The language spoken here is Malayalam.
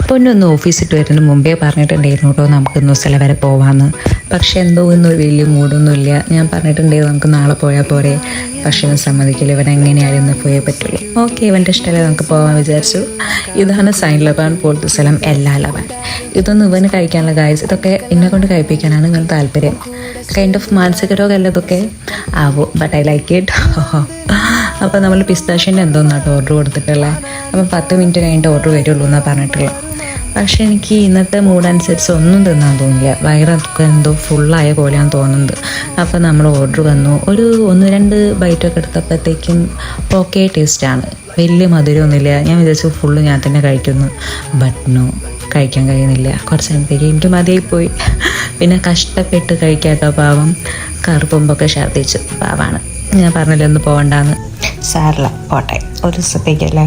പൊന്നൊന്ന് ഓഫീസിട്ട് വരുന്നതിന് മുമ്പേ പറഞ്ഞിട്ടുണ്ടായിരുന്നു കേട്ടോ നമുക്കിന്ന് സ്ഥലം വരെ പോവാമെന്ന്. പക്ഷെ എന്തോ ഇന്ന് വലിയ മൂടൊന്നുമില്ല. ഞാൻ പറഞ്ഞിട്ടുണ്ടായിരുന്നു നമുക്ക് നാളെ പോയാൽ പോരെ. പക്ഷെ ഇവൻ സമ്മതിക്കില്ല. ഇവൻ എങ്ങനെയായാലും ഇന്ന് പോയേ പറ്റുള്ളൂ. ഓക്കെ, ഇവൻ്റെ ഇഷ്ടമല്ലേ, നമുക്ക് പോകാൻ വിചാരിച്ചു. ഇതാണ് സൈൻ ലബാൻ പോലത്തെ സ്ഥലം, എല്ലാ ലബാൻ. ഇതൊന്നും ഇവന് കഴിക്കാനുള്ള ഗായ്സ്. ഇതൊക്കെ എന്നെ കൊണ്ട് കഴിപ്പിക്കാനാണ് ഇവന് താല്പര്യം. കൈൻഡ് ഓഫ് മാനസിക രോഗമല്ല ഇതൊക്കെ ആവോ, ബട്ട് ഐ ലൈക്ക് ഇറ്റ്. അപ്പോൾ നമ്മൾ പിസ്താഷ്യൻ്റെ എന്തോന്നാട്ടോ ഓർഡർ കൊടുത്തിട്ടുള്ളത്. അപ്പം 10 മിനിറ്റ് കഴിഞ്ഞിട്ട് ഓർഡർ വരുള്ളൂ എന്നാണ് പറഞ്ഞിട്ടുള്ളത്. പക്ഷെ എനിക്ക് ഇന്നത്തെ മൂഡനുസരിച്ച് ഒന്നും തിന്നാൻ തോന്നില്ല. വയറൊക്കെ എന്തോ ഫുള്ളായ പോലെയാണ് തോന്നുന്നത്. അപ്പോൾ നമ്മൾ ഓർഡർ വന്നു. ഒരു 1-2 ബൈറ്റൊക്കെ എടുത്തപ്പോഴത്തേക്കും ഓക്കെ ടേസ്റ്റാണ്. വലിയ മധുരമൊന്നുമില്ല. ഞാൻ വിചാരിച്ചു ഫുള്ള് ഞാൻ തന്നെ കഴിക്കുന്നു. ബട്ട് നോ, കഴിക്കാൻ കഴിയുന്നില്ല. കുറച്ച് നേരത്തേക്ക് എനിക്ക് മതിയായിപ്പോയി. പിന്നെ കഷ്ടപ്പെട്ട് കഴിക്കാട്ടോ പാവം. കറുപ്പുമ്പൊക്കെ ഛർദ്ദിച്ചു. പാവാണ്. ഞാൻ പറഞ്ഞില്ല ഒന്ന് പോകണ്ടാന്ന്. സാറില്ല, പോട്ടെ, ഒരു ദിവസത്തേക്കല്ലേ.